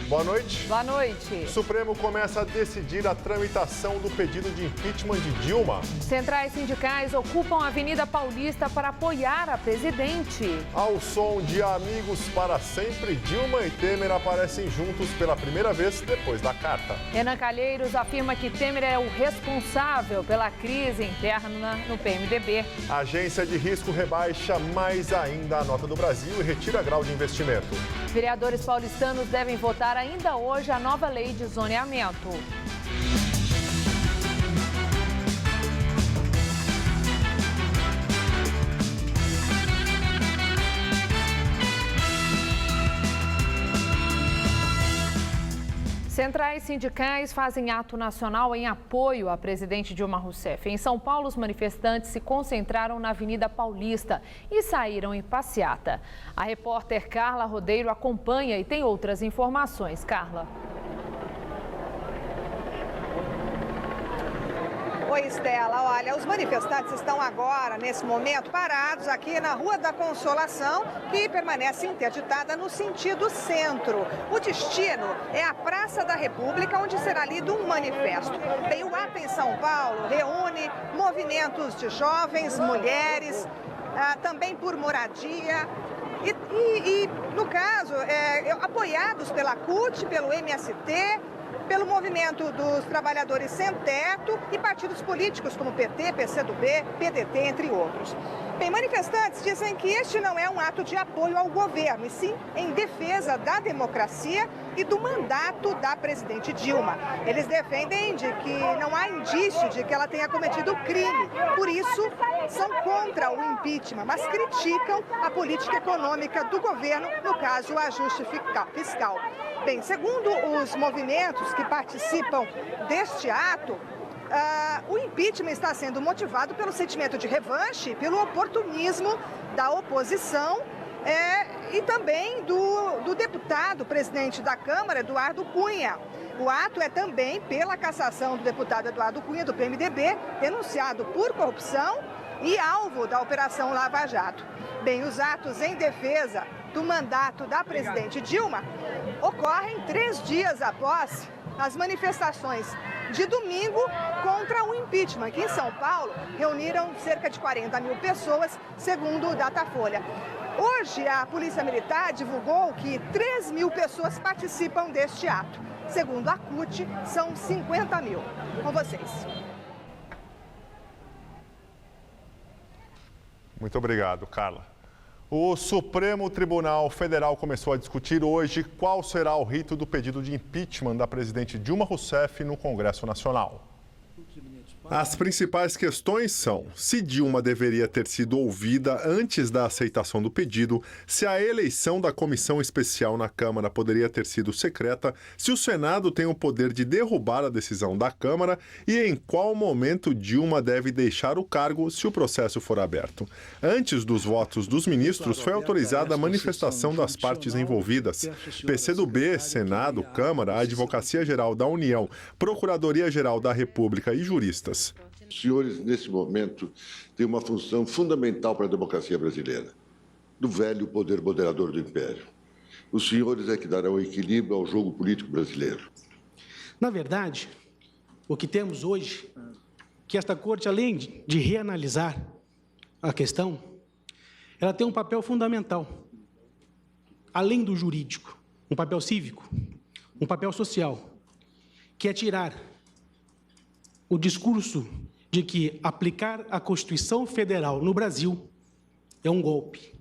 Boa noite. Boa noite. O Supremo começa a decidir a tramitação do pedido de impeachment de Dilma. Centrais sindicais ocupam a Avenida Paulista para apoiar a presidente. Ao som de Amigos para Sempre, Dilma e Temer aparecem juntos pela primeira vez depois da carta. Renan Calheiros afirma que Temer é o responsável pela crise interna no PMDB. A agência de risco rebaixa mais ainda a nota do Brasil e retira grau de investimento. Vereadores paulistanos devem votar ainda hoje a nova lei de zoneamento. Centrais sindicais fazem ato nacional em apoio à presidente Dilma Rousseff. Em São Paulo, os manifestantes se concentraram na Avenida Paulista e saíram em passeata. A repórter Carla Rodeiro acompanha e tem outras informações. Carla. Oi, Estela. Olha, os manifestantes estão agora, nesse momento, parados aqui na Rua da Consolação, que permanece interditada no sentido centro. O destino é a Praça da República, onde será lido um manifesto. Bem, o ato em São Paulo reúne movimentos de jovens, mulheres, também por moradia. No caso, apoiados pela CUT, pelo MST, pelo movimento dos trabalhadores sem teto e partidos políticos como PT, PCdoB, PDT, entre outros. Bem, manifestantes dizem que este não é um ato de apoio ao governo, e sim em defesa da democracia e do mandato da presidente Dilma. Eles defendem de que não há indício de que ela tenha cometido crime, por isso são contra o impeachment, mas criticam a política econômica do governo, no caso, o ajuste fiscal. Bem, segundo os movimentos que participam deste ato, o impeachment está sendo motivado pelo sentimento de revanche, pelo oportunismo da oposição e também do deputado, presidente da Câmara, Eduardo Cunha. O ato é também pela cassação do deputado Eduardo Cunha, do PMDB, denunciado por corrupção e alvo da Operação Lava Jato. Bem, os atos em defesa do mandato da presidente Dilma ocorrem 3 dias após as manifestações de domingo contra o impeachment, que em São Paulo reuniram cerca de 40 mil pessoas, segundo o Datafolha. Hoje, a Polícia Militar divulgou que 3 mil pessoas participam deste ato. Segundo a CUT, são 50 mil. Com vocês. Muito obrigado, Carla. O Supremo Tribunal Federal começou a discutir hoje qual será o rito do pedido de impeachment da presidente Dilma Rousseff no Congresso Nacional. As principais questões são se Dilma deveria ter sido ouvida antes da aceitação do pedido, se a eleição da comissão especial na Câmara poderia ter sido secreta, se o Senado tem o poder de derrubar a decisão da Câmara e em qual momento Dilma deve deixar o cargo se o processo for aberto. Antes dos votos dos ministros, foi autorizada a manifestação das partes envolvidas. PCdoB, Senado, Câmara, Advocacia Geral da União, Procuradoria-Geral da República e juristas. Os senhores, nesse momento, têm uma função fundamental para a democracia brasileira, do velho poder moderador do império. Os senhores é que darão equilíbrio ao jogo político brasileiro. Na verdade, o que temos hoje, que esta Corte, além de reanalisar a questão, ela tem um papel fundamental, além do jurídico, um papel cívico, um papel social, que é tirar o discurso de que aplicar a Constituição Federal no Brasil é um golpe.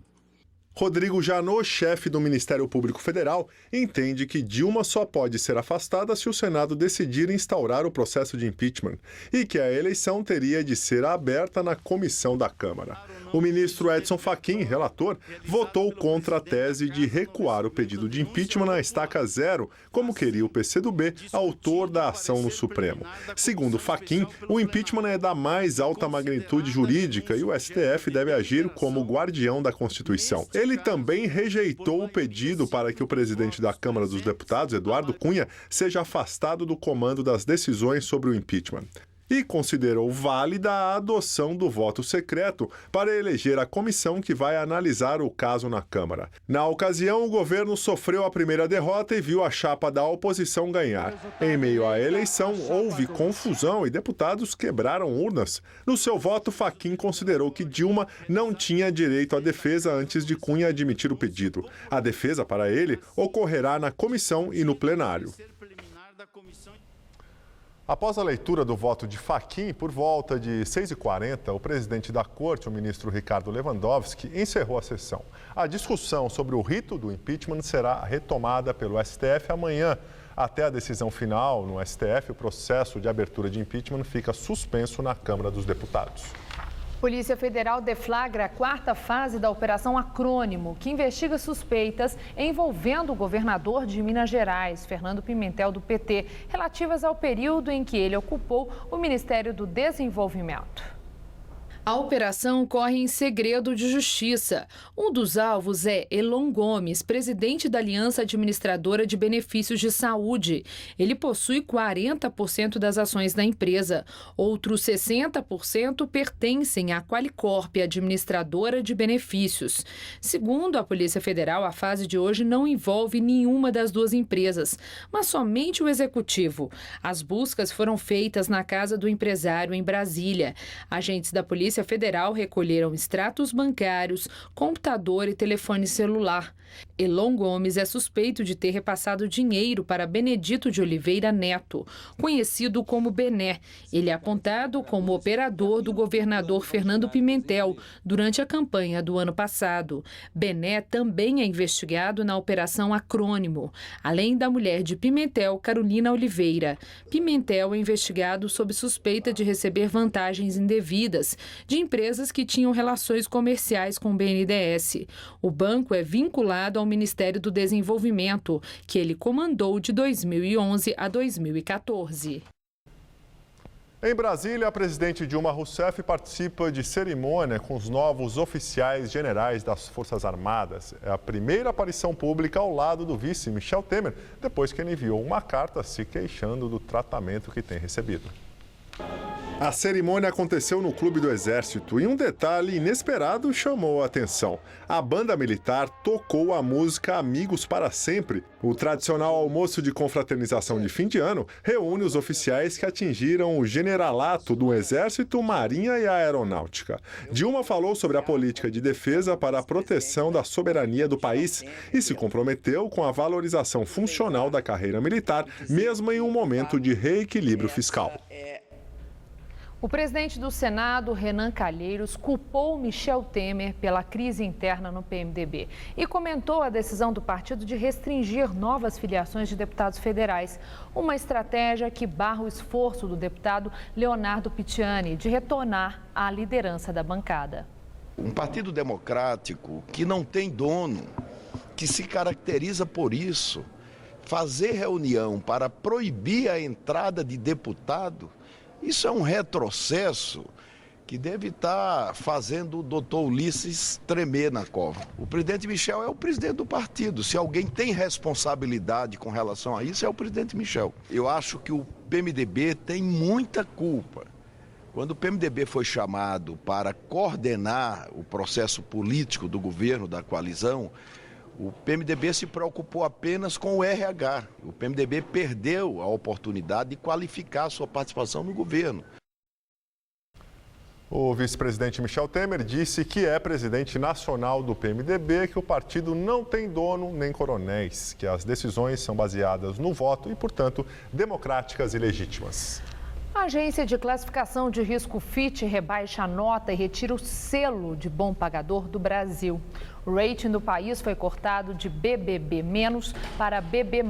Rodrigo Janot, chefe do Ministério Público Federal, entende que Dilma só pode ser afastada se o Senado decidir instaurar o processo de impeachment e que a eleição teria de ser aberta na comissão da Câmara. O ministro Edson Fachin, relator, votou contra a tese de recuar o pedido de impeachment na estaca zero, como queria o PCdoB, autor da ação no Supremo. Segundo Fachin, o impeachment é da mais alta magnitude jurídica e o STF deve agir como guardião da Constituição. Ele também rejeitou o pedido para que o presidente da Câmara dos Deputados, Eduardo Cunha, seja afastado do comando das decisões sobre o impeachment. e considerou válida a adoção do voto secreto para eleger a comissão que vai analisar o caso na Câmara. Na ocasião, o governo sofreu a primeira derrota e viu a chapa da oposição ganhar. Em meio à eleição, houve confusão e deputados quebraram urnas. No seu voto, Fachin considerou que Dilma não tinha direito à defesa antes de Cunha admitir o pedido. A defesa, para ele, ocorrerá na comissão e no plenário. Após a leitura do voto de Fachin, por volta de 6h40, o presidente da Corte, o ministro Ricardo Lewandowski, encerrou a sessão. A discussão sobre o rito do impeachment será retomada pelo STF amanhã. Até a decisão final no STF, o processo de abertura de impeachment fica suspenso na Câmara dos Deputados. Polícia Federal deflagra a quarta fase da Operação Acrônimo, que investiga suspeitas envolvendo o governador de Minas Gerais, Fernando Pimentel, do PT, relativas ao período em que ele ocupou o Ministério do Desenvolvimento. A operação corre em segredo de justiça. Um dos alvos é Elon Gomes, presidente da Aliança Administradora de Benefícios de Saúde. Ele possui 40% das ações da empresa. Outros 60% pertencem à Qualicorp, administradora de benefícios. Segundo a Polícia Federal, a fase de hoje não envolve nenhuma das duas empresas, mas somente o executivo. As buscas foram feitas na casa do empresário em Brasília. Agentes da Polícia Federal recolheram extratos bancários, computador e telefone celular. Elon Gomes é suspeito de ter repassado dinheiro para Benedito de Oliveira Neto, conhecido como Bené. Ele é apontado como operador do governador Fernando Pimentel durante a campanha do ano passado. Bené também é investigado na Operação Acrônimo, além da mulher de Pimentel, Carolina Oliveira. Pimentel é investigado sob suspeita de receber vantagens indevidas de empresas que tinham relações comerciais com o BNDES. O banco é vinculado ao Ministério do Desenvolvimento, que ele comandou de 2011 a 2014. Em Brasília, a presidente Dilma Rousseff participa de cerimônia com os novos oficiais generais das Forças Armadas. É a primeira aparição pública ao lado do vice Michel Temer, depois que ele enviou uma carta se queixando do tratamento que tem recebido. A cerimônia aconteceu no Clube do Exército e um detalhe inesperado chamou a atenção. A banda militar tocou a música Amigos para Sempre. O tradicional almoço de confraternização de fim de ano reúne os oficiais que atingiram o generalato do Exército, Marinha e Aeronáutica. Dilma falou sobre a política de defesa para a proteção da soberania do país e se comprometeu com a valorização funcional da carreira militar, mesmo em um momento de reequilíbrio fiscal. O presidente do Senado, Renan Calheiros, culpou Michel Temer pela crise interna no PMDB e comentou a decisão do partido de restringir novas filiações de deputados federais, uma estratégia que barra o esforço do deputado Leonardo Picciani de retornar à liderança da bancada. Um partido democrático que não tem dono, que se caracteriza por isso, fazer reunião para proibir a entrada de deputado, isso é um retrocesso que deve estar fazendo o doutor Ulisses tremer na cova. O presidente Michel é o presidente do partido. Se alguém tem responsabilidade com relação a isso, é o presidente Michel. Eu acho que o PMDB tem muita culpa. Quando o PMDB foi chamado para coordenar o processo político do governo, da coalizão, o PMDB se preocupou apenas com o RH. O PMDB perdeu a oportunidade de qualificar a sua participação no governo. O vice-presidente Michel Temer disse que é presidente nacional do PMDB, que o partido não tem dono nem coronéis, que as decisões são baseadas no voto e, portanto, democráticas e legítimas. A agência de classificação de risco Fitch rebaixa a nota e retira o selo de bom pagador do Brasil. O rating do país foi cortado de BBB- para BB+,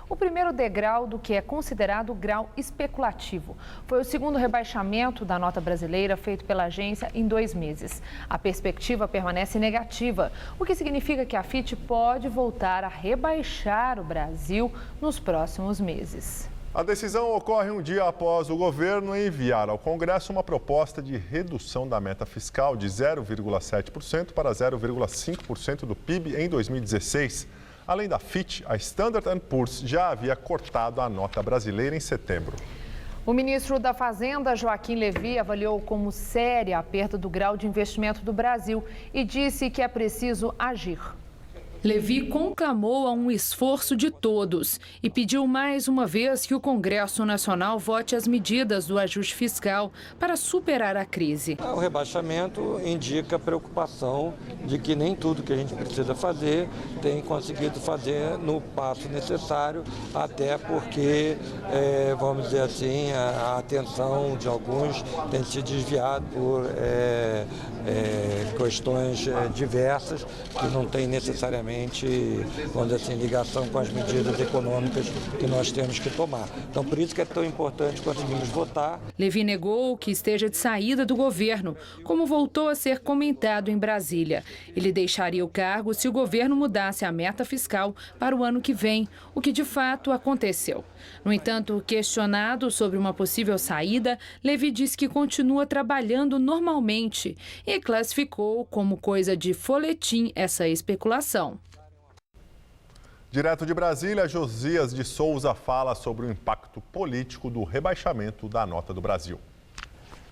o primeiro degrau do que é considerado grau especulativo. Foi o segundo rebaixamento da nota brasileira feito pela agência em 2 meses. A perspectiva permanece negativa, o que significa que a Fitch pode voltar a rebaixar o Brasil nos próximos meses. A decisão ocorre um dia após o governo enviar ao Congresso uma proposta de redução da meta fiscal de 0,7% para 0,5% do PIB em 2016. Além da Fitch, a Standard & Poor's já havia cortado a nota brasileira em setembro. O ministro da Fazenda, Joaquim Levy, avaliou como séria a perda do grau de investimento do Brasil e disse que é preciso agir. Levy conclamou a um esforço de todos e pediu mais uma vez que o Congresso Nacional vote as medidas do ajuste fiscal para superar a crise. O rebaixamento indica preocupação de que nem tudo que a gente precisa fazer tem conseguido fazer no passo necessário, até porque, vamos dizer assim, a atenção de alguns tem se desviado por questões diversas que não tem necessariamente, vamos dizer assim, ligação com as medidas econômicas que nós temos que tomar. Então, por isso que é tão importante conseguirmos votar. Levy negou que esteja de saída do governo, como voltou a ser comentado em Brasília. Ele deixaria o cargo se o governo mudasse a meta fiscal para o ano que vem, o que de fato aconteceu. No entanto, questionado sobre uma possível saída, Levy disse que continua trabalhando normalmente e classificou como coisa de folhetim essa especulação. Direto de Brasília, Josias de Souza fala sobre o impacto político do rebaixamento da nota do Brasil.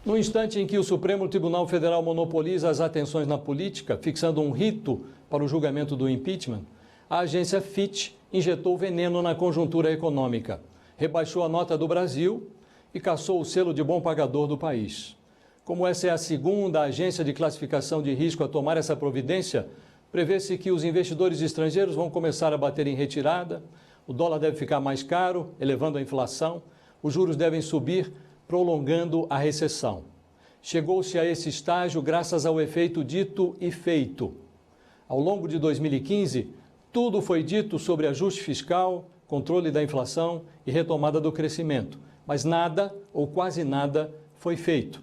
No instante em que o Supremo Tribunal Federal monopoliza as atenções na política, fixando um rito para o julgamento do impeachment, a agência Fitch injetou veneno na conjuntura econômica, rebaixou a nota do Brasil e cassou o selo de bom pagador do país. Como essa é a segunda agência de classificação de risco a tomar essa providência, prevê-se que os investidores estrangeiros vão começar a bater em retirada, o dólar deve ficar mais caro, elevando a inflação, os juros devem subir, prolongando a recessão. Chegou-se a esse estágio graças ao efeito dito e feito. Ao longo de 2015, tudo foi dito sobre ajuste fiscal, controle da inflação e retomada do crescimento, mas nada ou quase nada foi feito.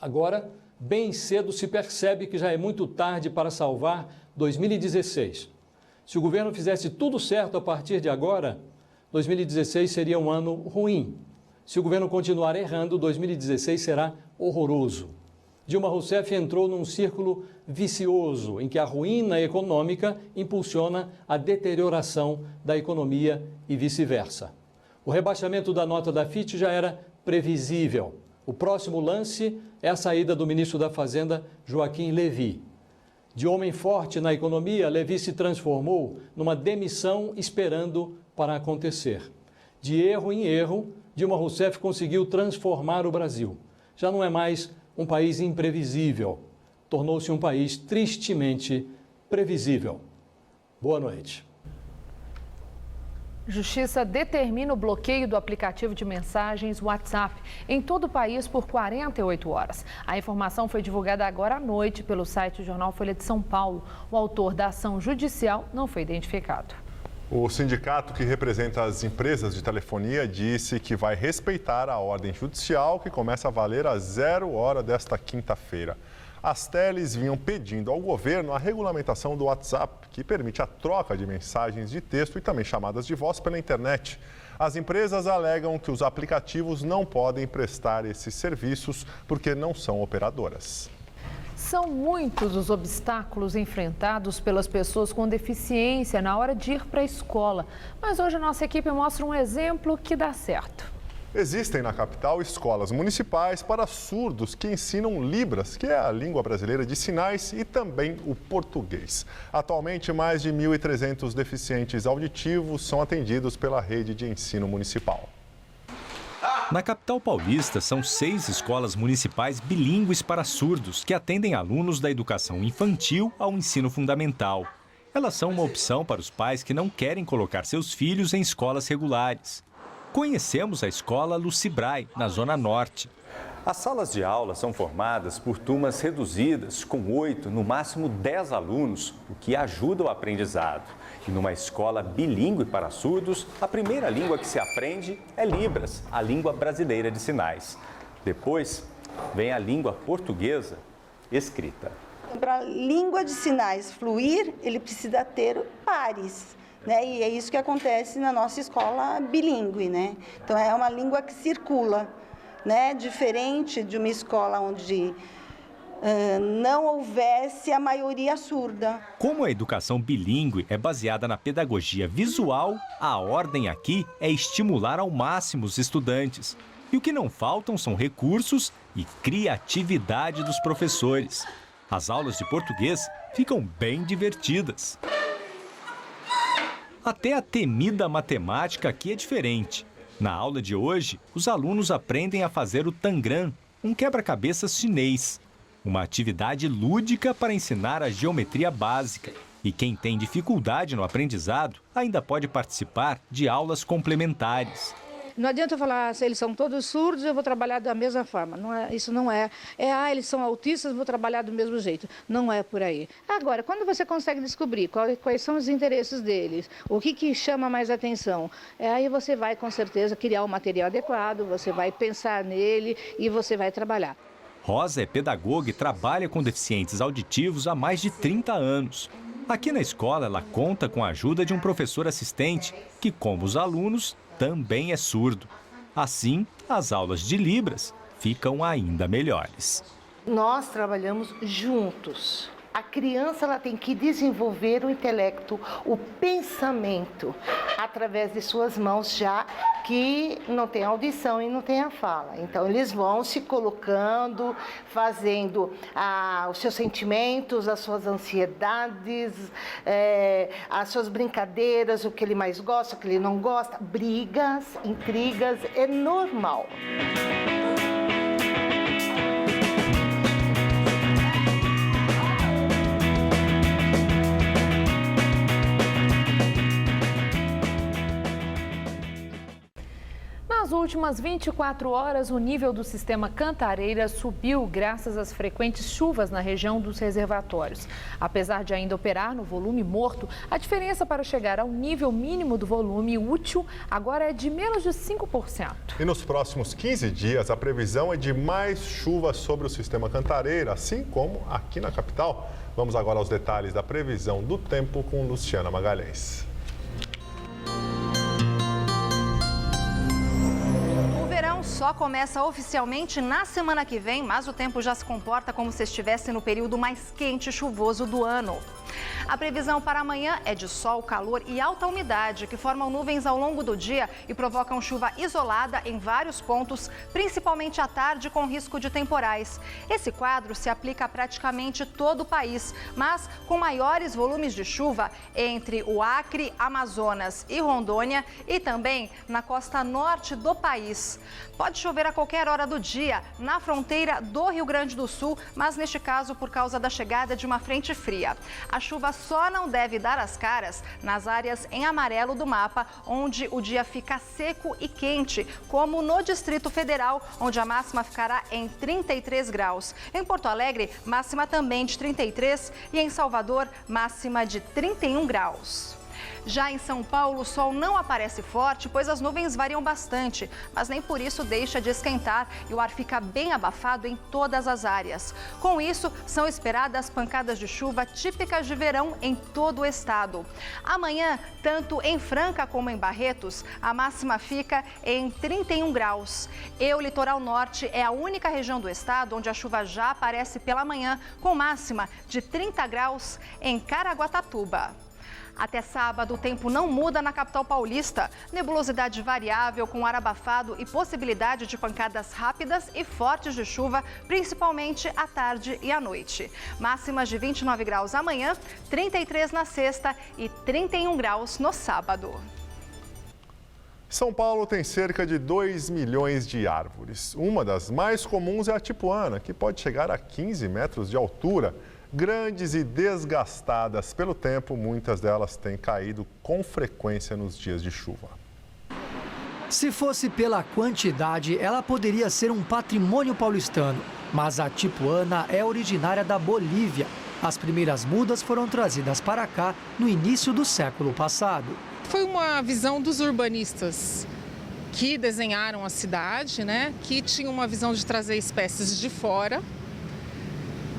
Agora, bem cedo se percebe que já é muito tarde para salvar 2016. Se o governo fizesse tudo certo a partir de agora, 2016 seria um ano ruim. Se o governo continuar errando, 2016 será horroroso. Dilma Rousseff entrou num círculo vicioso em que a ruína econômica impulsiona a deterioração da economia e vice-versa. O rebaixamento da nota da Fitch já era previsível. O próximo lance é a saída do ministro da Fazenda, Joaquim Levy. De homem forte na economia, Levy se transformou numa demissão esperando para acontecer. De erro em erro, Dilma Rousseff conseguiu transformar o Brasil. Já não é mais um país imprevisível. Tornou-se um país tristemente previsível. Boa noite. Justiça determina o bloqueio do aplicativo de mensagens WhatsApp em todo o país por 48 horas. A informação foi divulgada agora à noite pelo site do jornal Folha de São Paulo. O autor da ação judicial não foi identificado. O sindicato que representa as empresas de telefonia disse que vai respeitar a ordem judicial que começa a valer às 0 hora desta quinta-feira. As teles vinham pedindo ao governo a regulamentação do WhatsApp, que permite a troca de mensagens de texto e também chamadas de voz pela internet. As empresas alegam que os aplicativos não podem prestar esses serviços porque não são operadoras. São muitos os obstáculos enfrentados pelas pessoas com deficiência na hora de ir para a escola. Mas hoje a nossa equipe mostra um exemplo que dá certo. Existem na capital escolas municipais para surdos que ensinam Libras, que é a língua brasileira de sinais, e também o português. Atualmente, mais de 1.300 deficientes auditivos são atendidos pela rede de ensino municipal. Na capital paulista, são 6 escolas municipais bilíngues para surdos que atendem alunos da educação infantil ao ensino fundamental. Elas são uma opção para os pais que não querem colocar seus filhos em escolas regulares. Conhecemos a escola Lucibrai, na Zona Norte. As salas de aula são formadas por turmas reduzidas, com 8, no máximo 10 alunos, o que ajuda o aprendizado. E numa escola bilíngue para surdos, a primeira língua que se aprende é Libras, a língua brasileira de sinais. Depois, vem a língua portuguesa escrita. Para a língua de sinais fluir, ele precisa ter pares. Né? E é isso que acontece na nossa escola bilíngue, né? Então é uma língua que circula, né? Diferente de uma escola onde não houvesse a maioria surda. Como a educação bilíngue é baseada na pedagogia visual, a ordem aqui é estimular ao máximo os estudantes. E o que não faltam são recursos e criatividade dos professores. As aulas de português ficam bem divertidas. Até a temida matemática aqui é diferente. Na aula de hoje, os alunos aprendem a fazer o tangram, um quebra-cabeças chinês. Uma atividade lúdica para ensinar a geometria básica. E quem tem dificuldade no aprendizado ainda pode participar de aulas complementares. Não adianta eu falar, se eles são todos surdos, eu vou trabalhar da mesma forma. Isso não é. Eles são autistas, vou trabalhar do mesmo jeito. Não é por aí. Agora, quando você consegue descobrir quais são os interesses deles, o que chama mais atenção, aí você vai, com certeza, criar o material adequado, você vai pensar nele e você vai trabalhar. Rosa é pedagoga e trabalha com deficientes auditivos há mais de 30 anos. Aqui na escola, ela conta com a ajuda de um professor assistente, que, como os alunos, também é surdo. Assim, as aulas de Libras ficam ainda melhores. Nós trabalhamos juntos. A criança ela tem que desenvolver o intelecto, o pensamento, através de suas mãos, já que não tem audição e não tem a fala. Então, eles vão se colocando, fazendo os seus sentimentos, as suas ansiedades, as suas brincadeiras, o que ele mais gosta, o que ele não gosta, brigas, intrigas, é normal. Nas últimas 24 horas, o nível do sistema Cantareira subiu graças às frequentes chuvas na região dos reservatórios. Apesar de ainda operar no volume morto, a diferença para chegar ao nível mínimo do volume útil agora é de menos de 5%. E nos próximos 15 dias, a previsão é de mais chuva sobre o sistema Cantareira, assim como aqui na capital. Vamos agora aos detalhes da previsão do tempo com Luciana Magalhães. Só começa oficialmente na semana que vem, mas o tempo já se comporta como se estivesse no período mais quente e chuvoso do ano. A previsão para amanhã é de sol, calor e alta umidade, que formam nuvens ao longo do dia e provocam chuva isolada em vários pontos, principalmente à tarde, com risco de temporais. Esse quadro se aplica a praticamente todo o país, mas com maiores volumes de chuva entre o Acre, Amazonas e Rondônia e também na costa norte do país. Pode chover a qualquer hora do dia na fronteira do Rio Grande do Sul, mas neste caso por causa da chegada de uma frente fria. A chuva só não deve dar as caras nas áreas em amarelo do mapa, onde o dia fica seco e quente, como no Distrito Federal, onde a máxima ficará em 33 graus. Em Porto Alegre, máxima também de 33 e em Salvador, máxima de 31 graus. Já em São Paulo, o sol não aparece forte, pois as nuvens variam bastante, mas nem por isso deixa de esquentar e o ar fica bem abafado em todas as áreas. Com isso, são esperadas pancadas de chuva típicas de verão em todo o estado. Amanhã, tanto em Franca como em Barretos, a máxima fica em 31 graus. E o litoral norte é a única região do estado onde a chuva já aparece pela manhã, com máxima de 30 graus em Caraguatatuba. Até sábado, o tempo não muda na capital paulista. Nebulosidade variável com ar abafado e possibilidade de pancadas rápidas e fortes de chuva, principalmente à tarde e à noite. Máximas de 29 graus amanhã, 33 na sexta e 31 graus no sábado. São Paulo tem cerca de 2 milhões de árvores. Uma das mais comuns é a tipuana, que pode chegar a 15 metros de altura. Grandes e desgastadas pelo tempo, muitas delas têm caído com frequência nos dias de chuva. Se fosse pela quantidade, ela poderia ser um patrimônio paulistano. Mas a tipuana é originária da Bolívia. As primeiras mudas foram trazidas para cá no início do século passado. Foi uma visão dos urbanistas que desenharam a cidade, que tinham uma visão de trazer espécies de fora.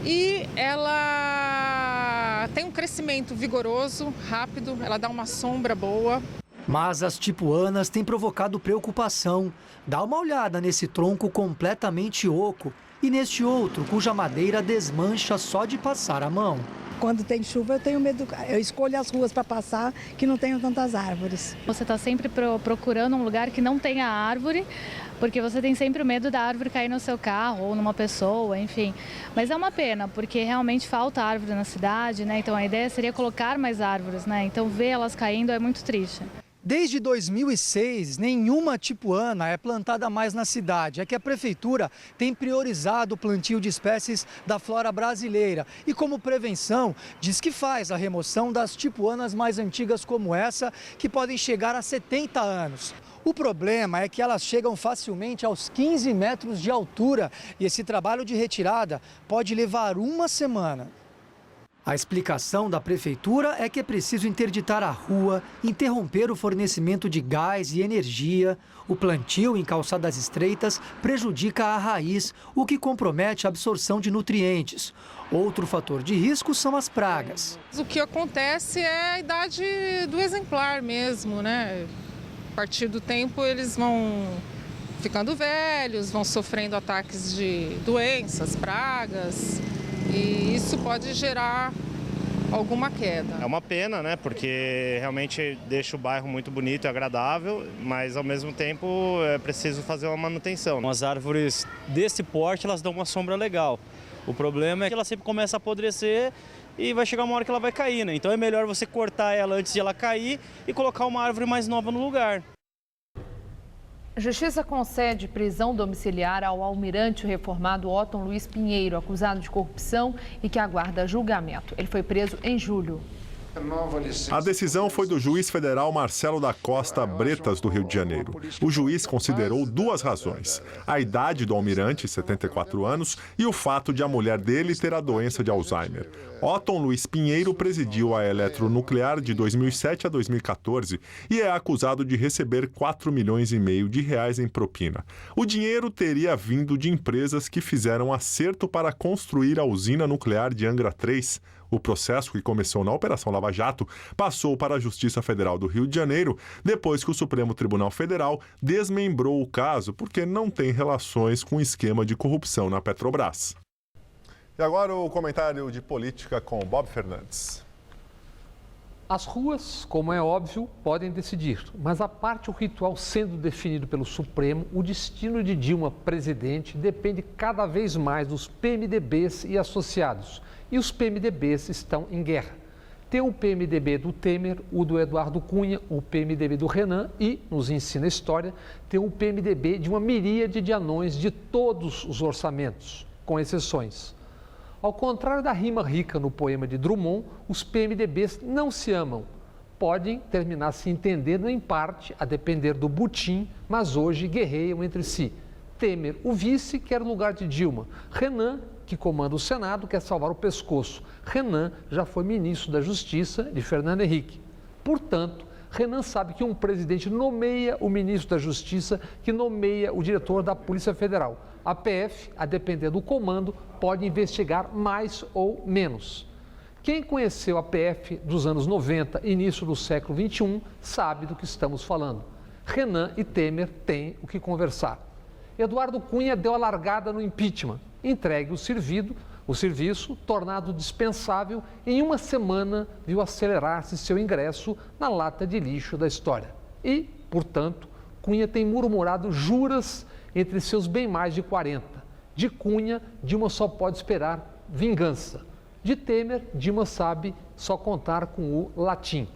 E ela tem um crescimento vigoroso, rápido, ela dá uma sombra boa. Mas as tipuanas têm provocado preocupação. Dá uma olhada nesse tronco completamente oco e neste outro, cuja madeira desmancha só de passar a mão. Quando tem chuva, eu tenho medo. Eu escolho as ruas para passar que não tenham tantas árvores. Você está sempre procurando um lugar que não tenha árvore, porque você tem sempre o medo da árvore cair no seu carro ou numa pessoa, enfim. Mas é uma pena, porque realmente falta árvore na cidade, né? Então a ideia seria colocar mais árvores, né? Então ver elas caindo é muito triste. Desde 2006, nenhuma tipuana é plantada mais na cidade. É que a prefeitura tem priorizado o plantio de espécies da flora brasileira. E como prevenção, diz que faz a remoção das tipuanas mais antigas como essa, que podem chegar a 70 anos. O problema é que elas chegam facilmente aos 15 metros de altura e esse trabalho de retirada pode levar uma semana. A explicação da prefeitura é que é preciso interditar a rua, interromper o fornecimento de gás e energia. O plantio em calçadas estreitas prejudica a raiz, o que compromete a absorção de nutrientes. Outro fator de risco são as pragas. O que acontece é a idade do exemplar mesmo, né? A partir do tempo eles vão ficando velhos, vão sofrendo ataques de doenças, pragas. E isso pode gerar alguma queda. É uma pena, né? Porque realmente deixa o bairro muito bonito e agradável, mas ao mesmo tempo é preciso fazer uma manutenção. As árvores desse porte, elas dão uma sombra legal. O problema é que ela sempre começa a apodrecer e vai chegar uma hora que ela vai cair, né? Então é melhor você cortar ela antes de ela cair e colocar uma árvore mais nova no lugar. Justiça concede prisão domiciliar ao almirante reformado Otton Luiz Pinheiro, acusado de corrupção e que aguarda julgamento. Ele foi preso em julho. A decisão foi do juiz federal Marcelo da Costa Bretas, do Rio de Janeiro. O juiz considerou duas razões: a idade do almirante, 74 anos, e o fato de a mulher dele ter a doença de Alzheimer. Otton Luiz Pinheiro presidiu a Eletronuclear de 2007 a 2014 e é acusado de receber 4,5 milhões de reais em propina. O dinheiro teria vindo de empresas que fizeram acerto para construir a usina nuclear de Angra 3. O processo, que começou na Operação Lava Jato, passou para a Justiça Federal do Rio de Janeiro, depois que o Supremo Tribunal Federal desmembrou o caso porque não tem relações com o esquema de corrupção na Petrobras. E agora o comentário de política com Bob Fernandes. As ruas, como é óbvio, podem decidir, mas a parte o ritual sendo definido pelo Supremo, o destino de Dilma presidente depende cada vez mais dos PMDBs e associados. E os PMDBs estão em guerra. Tem o PMDB do Temer, o do Eduardo Cunha, o PMDB do Renan e, nos ensina a história, tem o PMDB de uma miríade de anões de todos os orçamentos, com exceções. Ao contrário da rima rica no poema de Drummond, os PMDBs não se amam. Podem terminar se entendendo em parte, a depender do butim, mas hoje guerreiam entre si. Temer, o vice, quer o lugar de Dilma. Renan, que comanda o Senado, quer salvar o pescoço. Renan já foi ministro da Justiça de Fernando Henrique. Portanto, Renan sabe que um presidente nomeia o ministro da Justiça, que nomeia o diretor da Polícia Federal. A PF, a depender do comando, pode investigar mais ou menos. Quem conheceu a PF dos anos 90 e início do século XXI sabe do que estamos falando. Renan e Temer têm o que conversar. Eduardo Cunha deu a largada no impeachment. Entregue o serviço, tornado dispensável, em uma semana viu acelerar-se seu ingresso na lata de lixo da história. E, portanto, Cunha tem murmurado juras entre seus bem mais de 40. De Cunha, Dilma só pode esperar vingança. De Temer, Dilma sabe só contar com o latim.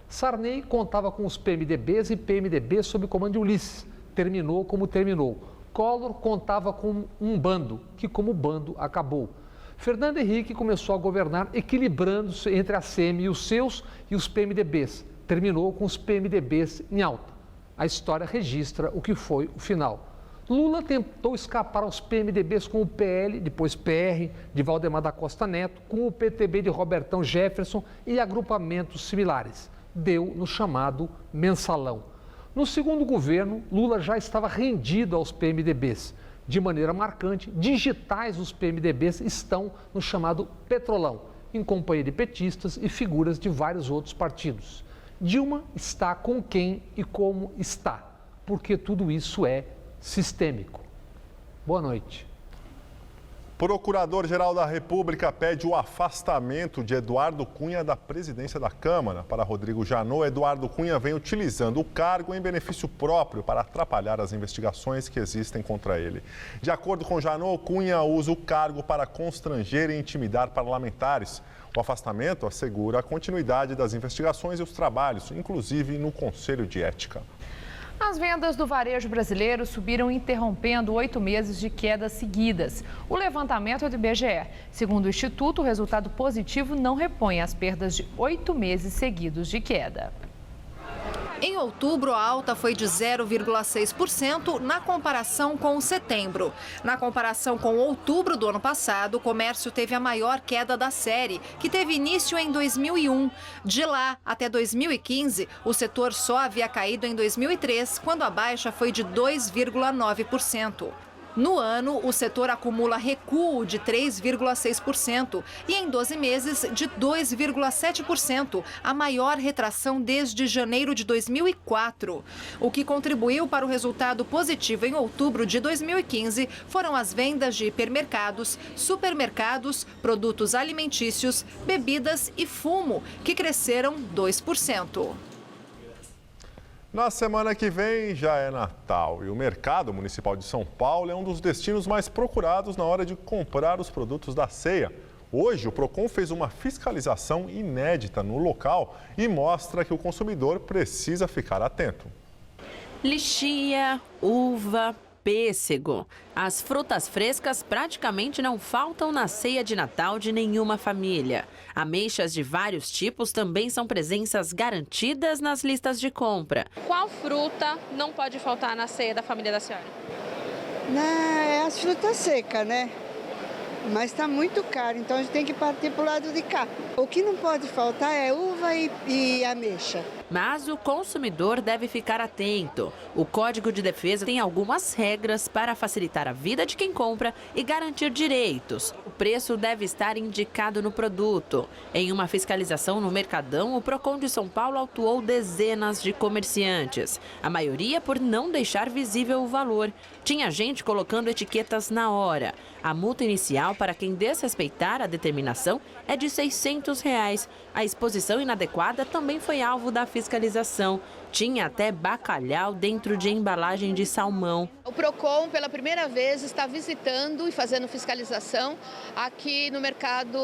Sarney contava com os PMDBs e PMDB sob comando de Ulisses. Terminou como terminou. Collor contava com um bando, que como bando acabou. Fernando Henrique começou a governar equilibrando-se entre a ACM e os seus e os PMDBs. Terminou com os PMDBs em alta. A história registra o que foi o final. Lula tentou escapar aos PMDBs com o PL, depois PR, de Valdemar da Costa Neto, com o PTB de Robertão Jefferson e agrupamentos similares. Deu no chamado mensalão. No segundo governo, Lula já estava rendido aos PMDBs. De maneira marcante, digitais dos PMDBs estão no chamado Petrolão, em companhia de petistas e figuras de vários outros partidos. Dilma está com quem e como está, porque tudo isso é sistêmico. Boa noite. Procurador-Geral da República pede o afastamento de Eduardo Cunha da presidência da Câmara. Para Rodrigo Janot, Eduardo Cunha vem utilizando o cargo em benefício próprio para atrapalhar as investigações que existem contra ele. De acordo com Janot, Cunha usa o cargo para constranger e intimidar parlamentares. O afastamento assegura a continuidade das investigações e os trabalhos, inclusive no Conselho de Ética. As vendas do varejo brasileiro subiram interrompendo 8 meses de quedas seguidas. O levantamento é do IBGE. Segundo o Instituto, o resultado positivo não repõe as perdas de 8 meses seguidos de queda. Em outubro, a alta foi de 0,6% na comparação com setembro. Na comparação com outubro do ano passado, o comércio teve a maior queda da série, que teve início em 2001. De lá até 2015, o setor só havia caído em 2003, quando a baixa foi de 2,9%. No ano, o setor acumula recuo de 3,6% e em 12 meses de 2,7%, a maior retração desde janeiro de 2004. O que contribuiu para o resultado positivo em outubro de 2015 foram as vendas de hipermercados, supermercados, produtos alimentícios, bebidas e fumo, que cresceram 2%. Na semana que vem já é Natal e o Mercado Municipal de São Paulo é um dos destinos mais procurados na hora de comprar os produtos da ceia. Hoje, o Procon fez uma fiscalização inédita no local e mostra que o consumidor precisa ficar atento. Lichia, uva, pêssego. As frutas frescas praticamente não faltam na ceia de Natal de nenhuma família. Ameixas de vários tipos também são presenças garantidas nas listas de compra. Qual fruta não pode faltar na ceia da família da senhora? É as frutas secas, né? Mas está muito caro, então a gente tem que partir para o lado de cá. O que não pode faltar é uva e ameixa. Mas o consumidor deve ficar atento. O Código de Defesa tem algumas regras para facilitar a vida de quem compra e garantir direitos. O preço deve estar indicado no produto. Em uma fiscalização no Mercadão, o Procon de São Paulo autuou dezenas de comerciantes. A maioria por não deixar visível o valor. Tinha gente colocando etiquetas na hora. A multa inicial para quem desrespeitar a determinação é de R$ 600. A exposição inadequada também foi alvo da fiscalização. Tinha até bacalhau dentro de embalagem de salmão. O Procon, pela primeira vez, está visitando e fazendo fiscalização aqui no mercado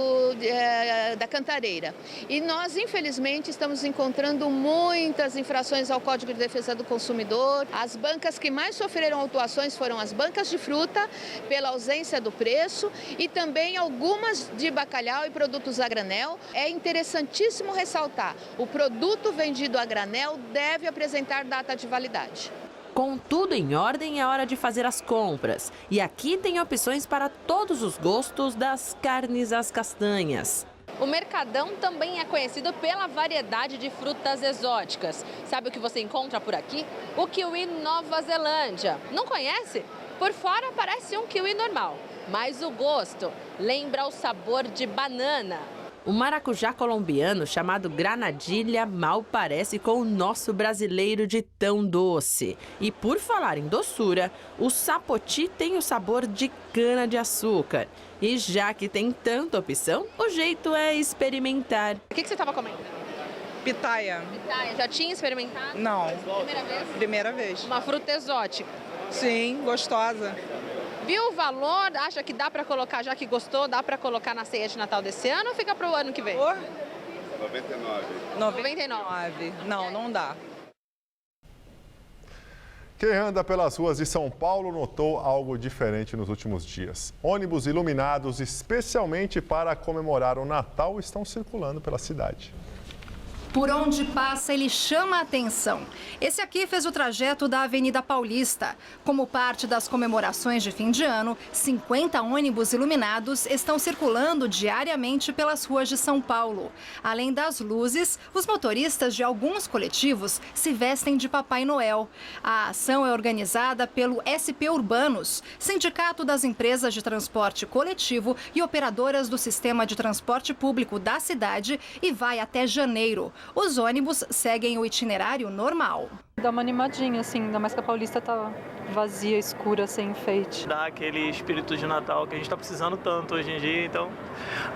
da Cantareira. E nós, infelizmente, estamos encontrando muitas infrações ao Código de Defesa do Consumidor. As bancas que mais sofreram autuações foram as bancas de fruta, pela ausência do preço, e também algumas de bacalhau e produtos a granel. É interessantíssimo ressaltar, o produto vendido a granel deve apresentar data de validade. Com tudo em ordem, é hora de fazer as compras. E aqui tem opções para todos os gostos, das carnes às castanhas. O Mercadão também é conhecido pela variedade de frutas exóticas. Sabe o que você encontra por aqui? O kiwi Nova Zelândia. Não conhece? Por fora parece um kiwi normal, mas o gosto lembra o sabor de banana. O maracujá colombiano, chamado granadilha, mal parece com o nosso brasileiro de tão doce. E por falar em doçura, o sapoti tem o sabor de cana-de-açúcar. E já que tem tanta opção, o jeito é experimentar. O que você estava comendo? Pitaia. Pitaia. Já tinha experimentado? Não. Primeira vez? Primeira vez. Uma fruta exótica? Sim, gostosa. Viu o valor? Acha que dá para colocar, já que gostou, dá para colocar na ceia de Natal desse ano ou fica para o ano que vem? 99. Não dá. Quem anda pelas ruas de São Paulo notou algo diferente nos últimos dias. Ônibus iluminados especialmente para comemorar o Natal estão circulando pela cidade. Por onde passa, ele chama a atenção. Esse aqui fez o trajeto da Avenida Paulista. Como parte das comemorações de fim de ano, 50 ônibus iluminados estão circulando diariamente pelas ruas de São Paulo. Além das luzes, os motoristas de alguns coletivos se vestem de Papai Noel. A ação é organizada pelo SP Urbanos, Sindicato das Empresas de Transporte Coletivo e operadoras do Sistema de Transporte Público da cidade, e vai até janeiro. Os ônibus seguem o itinerário normal. Dá uma animadinha, assim, ainda mais que a Paulista tá vazia, escura, sem enfeite. Dá aquele espírito de Natal que a gente está precisando tanto hoje em dia, então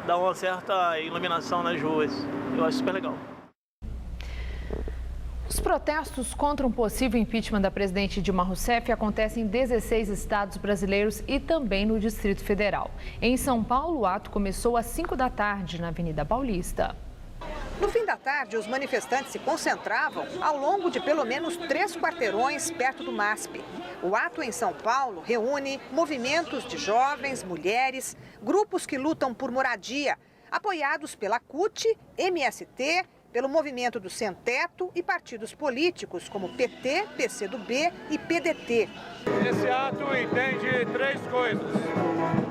dá uma certa iluminação nas ruas. Eu acho super legal. Os protestos contra um possível impeachment da presidente Dilma Rousseff acontecem em 16 estados brasileiros e também no Distrito Federal. Em São Paulo, o ato começou às 5 da tarde na Avenida Paulista. No fim da tarde, os manifestantes se concentravam ao longo de pelo menos 3 quarteirões perto do MASP. O ato em São Paulo reúne movimentos de jovens, mulheres, grupos que lutam por moradia, apoiados pela CUT, MST, pelo movimento do Sem Teto e partidos políticos como PT, PCdoB e PDT. Esse ato entende 3 coisas.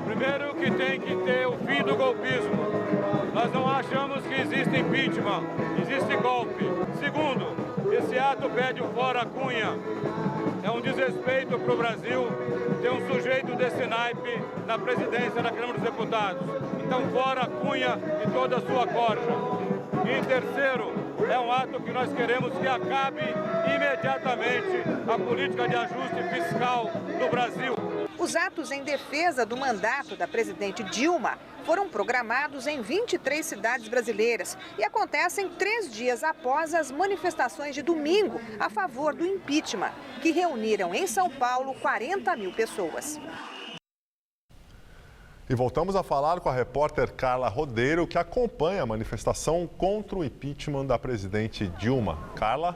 Primeiro, que tem que ter o fim do golpismo. Nós não achamos que existe impeachment, existe golpe. Segundo, esse ato pede o fora Cunha. É um desrespeito para o Brasil ter um sujeito desse naipe na presidência da Câmara dos Deputados. Então, fora Cunha e toda a sua corja. E em terceiro, é um ato que nós queremos que acabe imediatamente a política de ajuste fiscal no Brasil. Os atos em defesa do mandato da presidente Dilma foram programados em 23 cidades brasileiras e acontecem 3 dias após as manifestações de domingo a favor do impeachment, que reuniram em São Paulo 40 mil pessoas. E voltamos a falar com a repórter Carla Rodeiro, que acompanha a manifestação contra o impeachment da presidente Dilma. Carla?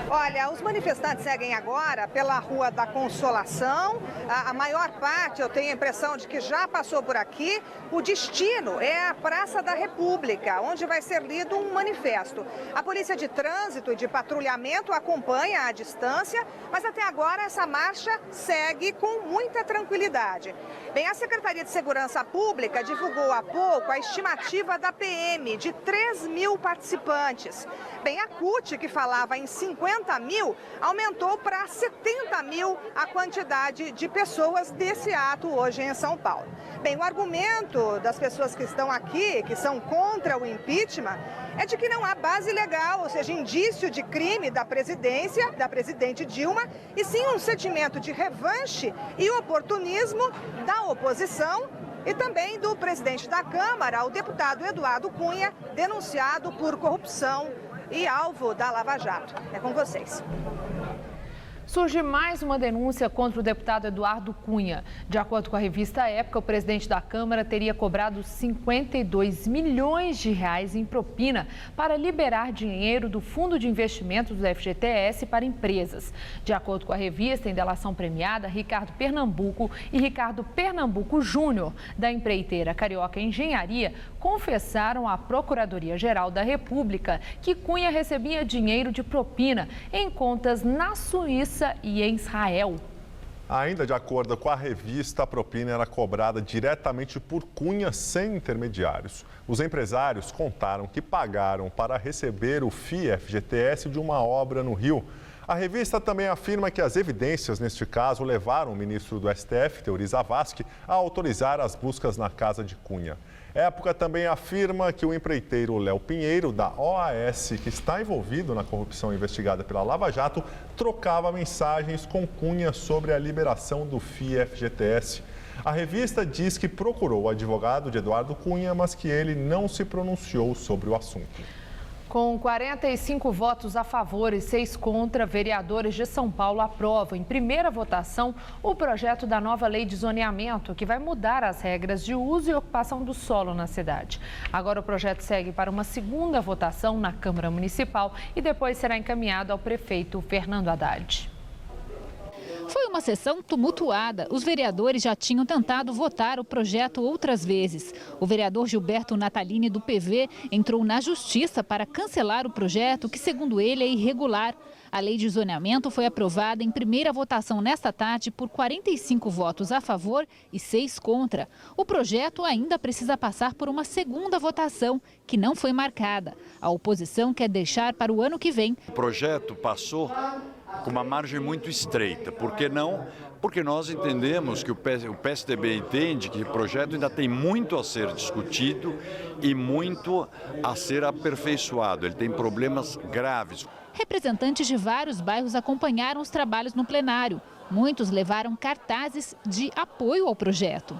Olha, os manifestantes seguem agora pela Rua da Consolação. A maior parte, eu tenho a impressão de que já passou por aqui. O destino é a Praça da República, onde vai ser lido um manifesto. A Polícia de Trânsito e de Patrulhamento acompanha à distância, mas até agora essa marcha segue com muita tranquilidade. Bem, a Secretaria de Segurança Pública divulgou há pouco a estimativa da PM de 3 mil participantes. Bem, a CUT, que falava em 50 mil, aumentou para 70 mil a quantidade de pessoas desse ato hoje em São Paulo. Bem, o argumento das pessoas que estão aqui, que são contra o impeachment, é de que não há base legal, ou seja, indício de crime da presidência, da presidente Dilma, e sim um sentimento de revanche e oportunismo da oposição e também do presidente da Câmara, o deputado Eduardo Cunha, denunciado por corrupção e alvo da Lava Jato. É com vocês. Surge mais uma denúncia contra o deputado Eduardo Cunha. De acordo com a revista Época, o presidente da Câmara teria cobrado 52 milhões de reais em propina para liberar dinheiro do Fundo de Investimentos do FGTS para empresas. De acordo com a revista, em delação premiada, Ricardo Pernambuco e Ricardo Pernambuco Júnior, da empreiteira Carioca Engenharia, confessaram à Procuradoria-Geral da República que Cunha recebia dinheiro de propina em contas na Suíça e em Israel. Ainda de acordo com a revista, a propina era cobrada diretamente por Cunha sem intermediários. Os empresários contaram que pagaram para receber o FIE-FGTS de uma obra no Rio. A revista também afirma que as evidências neste caso levaram o ministro do STF, Teori Zavascki, a autorizar as buscas na casa de Cunha. Época também afirma que o empreiteiro Léo Pinheiro, da OAS, que está envolvido na corrupção investigada pela Lava Jato, trocava mensagens com Cunha sobre a liberação do FIE-FGTS. A revista diz que procurou o advogado de Eduardo Cunha, mas que ele não se pronunciou sobre o assunto. Com 45 votos a favor e 6 contra, vereadores de São Paulo aprovam em primeira votação o projeto da nova lei de zoneamento, que vai mudar as regras de uso e ocupação do solo na cidade. Agora o projeto segue para uma segunda votação na Câmara Municipal e depois será encaminhado ao prefeito Fernando Haddad. Foi uma sessão tumultuada. Os vereadores já tinham tentado votar o projeto outras vezes. O vereador Gilberto Natalini, do PV, entrou na justiça para cancelar o projeto, que, segundo ele, é irregular. A lei de zoneamento foi aprovada em primeira votação nesta tarde por 45 votos a favor e 6 contra. O projeto ainda precisa passar por uma segunda votação, que não foi marcada. A oposição quer deixar para o ano que vem. O projeto passou com uma margem muito estreita. Por que não? Porque nós entendemos que o PSDB entende que o projeto ainda tem muito a ser discutido e muito a ser aperfeiçoado. Ele tem problemas graves. Representantes de vários bairros acompanharam os trabalhos no plenário. Muitos levaram cartazes de apoio ao projeto.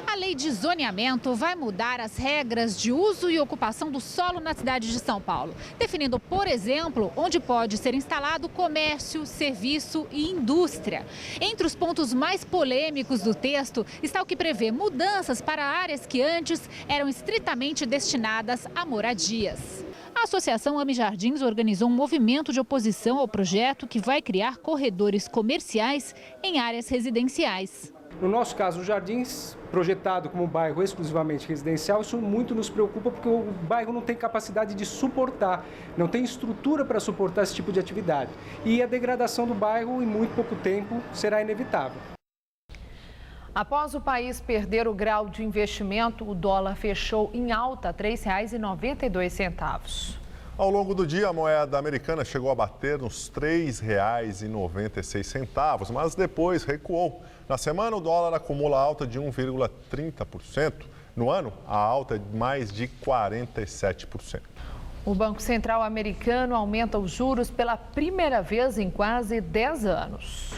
A lei de zoneamento vai mudar as regras de uso e ocupação do solo na cidade de São Paulo, definindo, por exemplo, onde pode ser instalado comércio, serviço e indústria. Entre os pontos mais polêmicos do texto está o que prevê mudanças para áreas que antes eram estritamente destinadas a moradias. A Associação Ame Jardins organizou um movimento de oposição ao projeto que vai criar corredores comerciais em áreas residenciais. No nosso caso, o Jardins, projetado como um bairro exclusivamente residencial, isso muito nos preocupa porque o bairro não tem capacidade de suportar, não tem estrutura para suportar esse tipo de atividade. E a degradação do bairro, em muito pouco tempo, será inevitável. Após o país perder o grau de investimento, o dólar fechou em alta, R$ 3,92. Ao longo do dia, a moeda americana chegou a bater nos R$ 3,96, mas depois recuou. Na semana, o dólar acumula alta de 1,30%. No ano, a alta é de mais de 47%. O Banco Central americano aumenta os juros pela primeira vez em quase 10 anos.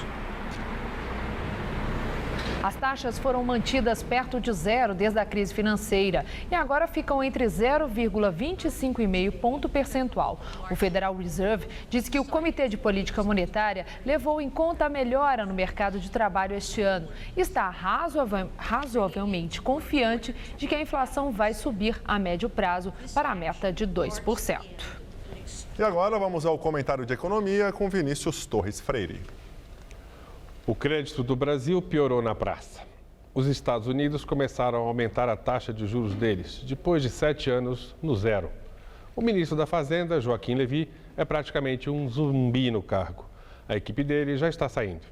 As taxas foram mantidas perto de zero desde a crise financeira e agora ficam entre 0,25,5 ponto percentual. O Federal Reserve diz que o Comitê de Política Monetária levou em conta a melhora no mercado de trabalho este ano e está razoavelmente confiante de que a inflação vai subir a médio prazo para a meta de 2%. E agora vamos ao comentário de economia com Vinícius Torres Freire. O crédito do Brasil piorou na praça. Os Estados Unidos começaram a aumentar a taxa de juros deles, depois de 7 anos no zero. O ministro da Fazenda, Joaquim Levy, é praticamente um zumbi no cargo. A equipe dele já está saindo.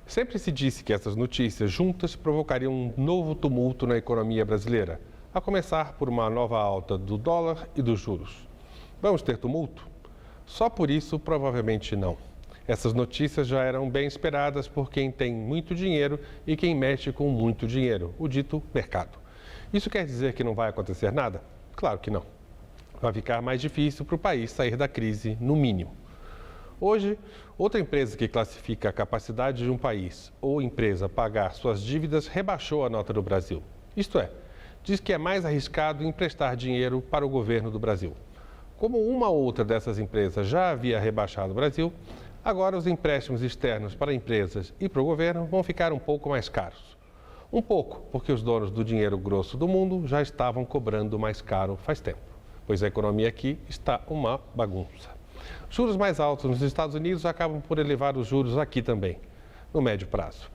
Sempre se disse que essas notícias juntas provocariam um novo tumulto na economia brasileira, a começar por uma nova alta do dólar e dos juros. Vamos ter tumulto? Só por isso, provavelmente não. Essas notícias já eram bem esperadas por quem tem muito dinheiro e quem mexe com muito dinheiro, o dito mercado. Isso quer dizer que não vai acontecer nada? Claro que não. Vai ficar mais difícil para o país sair da crise, no mínimo. Hoje, outra empresa que classifica a capacidade de um país ou empresa pagar suas dívidas rebaixou a nota do Brasil. Isto é, diz que é mais arriscado emprestar dinheiro para o governo do Brasil. Como uma ou outra dessas empresas já havia rebaixado o Brasil, agora os empréstimos externos para empresas e para o governo vão ficar um pouco mais caros. Um pouco, porque os donos do dinheiro grosso do mundo já estavam cobrando mais caro faz tempo, pois a economia aqui está uma bagunça. Juros mais altos nos Estados Unidos acabam por elevar os juros aqui também, no médio prazo.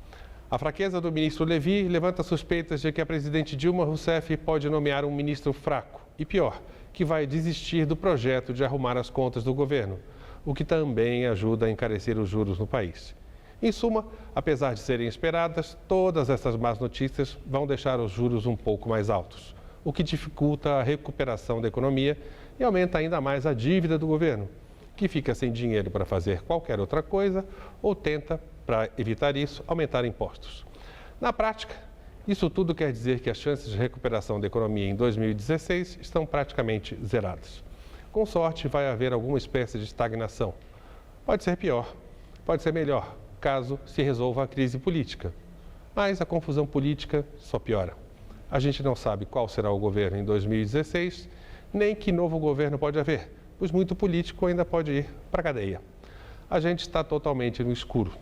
A fraqueza do ministro Levy levanta suspeitas de que a presidente Dilma Rousseff pode nomear um ministro fraco e, pior, que vai desistir do projeto de arrumar as contas do governo, o que também ajuda a encarecer os juros no país. Em suma, apesar de serem esperadas, todas essas más notícias vão deixar os juros um pouco mais altos, o que dificulta a recuperação da economia e aumenta ainda mais a dívida do governo, que fica sem dinheiro para fazer qualquer outra coisa ou tenta, para evitar isso, aumentar impostos. Na prática, isso tudo quer dizer que as chances de recuperação da economia em 2016 estão praticamente zeradas. Com sorte, vai haver alguma espécie de estagnação. Pode ser pior, pode ser melhor, caso se resolva a crise política. Mas a confusão política só piora. A gente não sabe qual será o governo em 2016, nem que novo governo pode haver, pois muito político ainda pode ir para a cadeia. A gente está totalmente no escuro.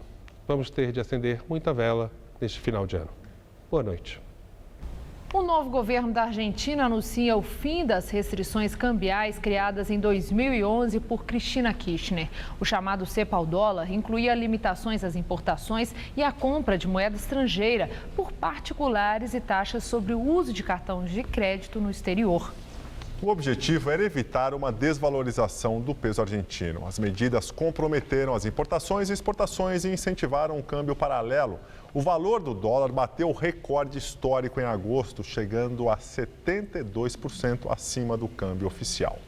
Vamos ter de acender muita vela neste final de ano. Boa noite. O novo governo da Argentina anuncia o fim das restrições cambiais criadas em 2011 por Cristina Kirchner. O chamado cepa ao dólar incluía limitações às importações e à compra de moeda estrangeira por particulares e taxas sobre o uso de cartões de crédito no exterior. O objetivo era evitar uma desvalorização do peso argentino. As medidas comprometeram as importações e exportações e incentivaram um câmbio paralelo. O valor do dólar bateu recorde histórico em agosto, chegando a 72% acima do câmbio oficial.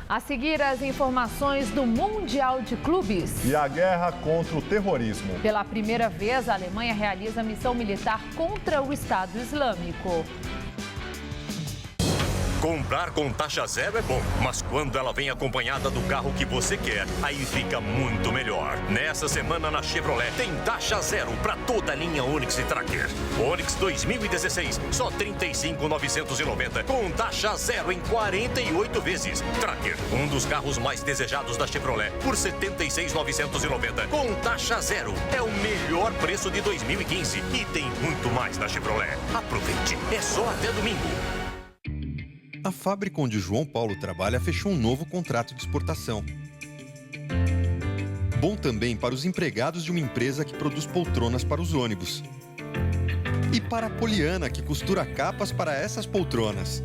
A seguir, as informações do Mundial de Clubes. E a guerra contra o terrorismo. Pela primeira vez, a Alemanha realiza missão militar contra o Estado Islâmico. Comprar com taxa zero é bom, mas quando ela vem acompanhada do carro que você quer, aí fica muito melhor. Nessa semana na Chevrolet tem taxa zero para toda a linha Onix e Tracker. Onix 2016, só R$ 35.990, com taxa zero em 48 vezes. Tracker, um dos carros mais desejados da Chevrolet, por R$ 76.990, com taxa zero. É o melhor preço de 2015 e tem muito mais na Chevrolet. Aproveite, é só até domingo. A fábrica onde João Paulo trabalha fechou um novo contrato de exportação. Bom também para os empregados de uma empresa que produz poltronas para os ônibus. E para a Poliana, que costura capas para essas poltronas.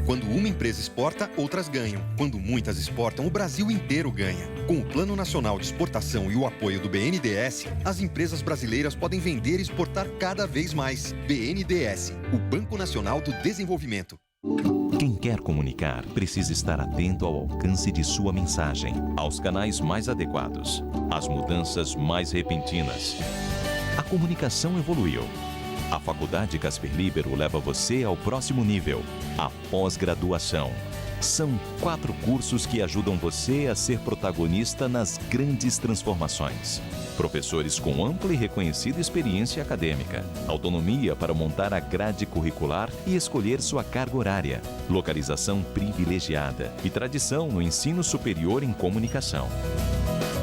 Quando uma empresa exporta, outras ganham. Quando muitas exportam, o Brasil inteiro ganha. Com o Plano Nacional de Exportação e o apoio do BNDES, as empresas brasileiras podem vender e exportar cada vez mais. BNDES, o Banco Nacional do Desenvolvimento. Quem quer comunicar precisa estar atento ao alcance de sua mensagem, aos canais mais adequados, às mudanças mais repentinas. A comunicação evoluiu. A Faculdade Casper Libero leva você ao próximo nível, a pós-graduação. São 4 cursos que ajudam você a ser protagonista nas grandes transformações. Professores com ampla e reconhecida experiência acadêmica, autonomia para montar a grade curricular e escolher sua carga horária, localização privilegiada e tradição no ensino superior em comunicação.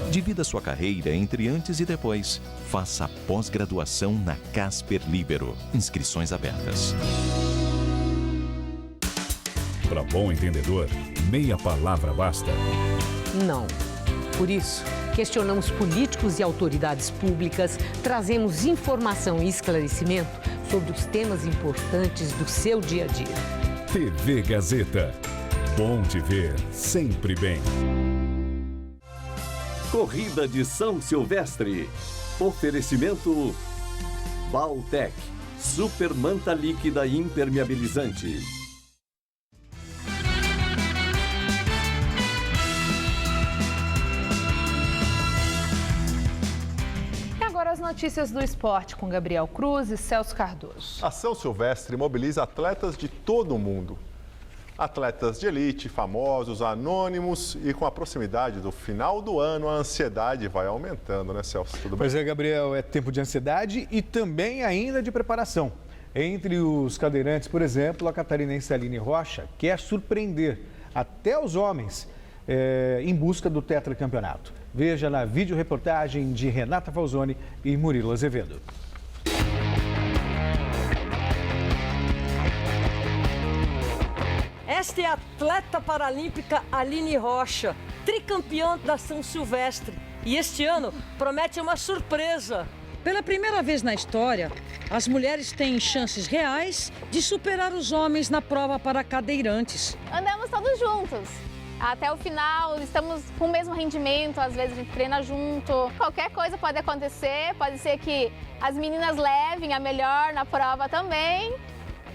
Divida sua carreira entre antes e depois. Faça a pós-graduação na Casper Libero. Inscrições abertas. Para bom entendedor, meia palavra basta. Não. Por isso, questionamos políticos e autoridades públicas, trazemos informação e esclarecimento sobre os temas importantes do seu dia a dia. TV Gazeta. Bom te ver sempre bem. Corrida de São Silvestre. Oferecimento Baltec. Super manta líquida impermeabilizante. As notícias do esporte com Gabriel Cruz e Celso Cardoso. A São Silvestre mobiliza atletas de todo o mundo. Atletas de elite, famosos, anônimos e com a proximidade do final do ano, a ansiedade vai aumentando, né, Celso? Tudo bem? Pois é, Gabriel, é tempo de ansiedade e também ainda de preparação. Entre os cadeirantes, por exemplo, a catarinense Aline Rocha quer surpreender até os homens em busca do tetracampeonato. Veja na videoreportagem de Renata Falzoni e Murilo Azevedo. Esta é a atleta paralímpica Aline Rocha, tricampeã da São Silvestre. E este ano promete uma surpresa. Pela primeira vez na história, as mulheres têm chances reais de superar os homens na prova para cadeirantes. Andamos todos juntos. Até o final, estamos com o mesmo rendimento, às vezes a gente treina junto. Qualquer coisa pode acontecer, pode ser que as meninas levem a melhor na prova também.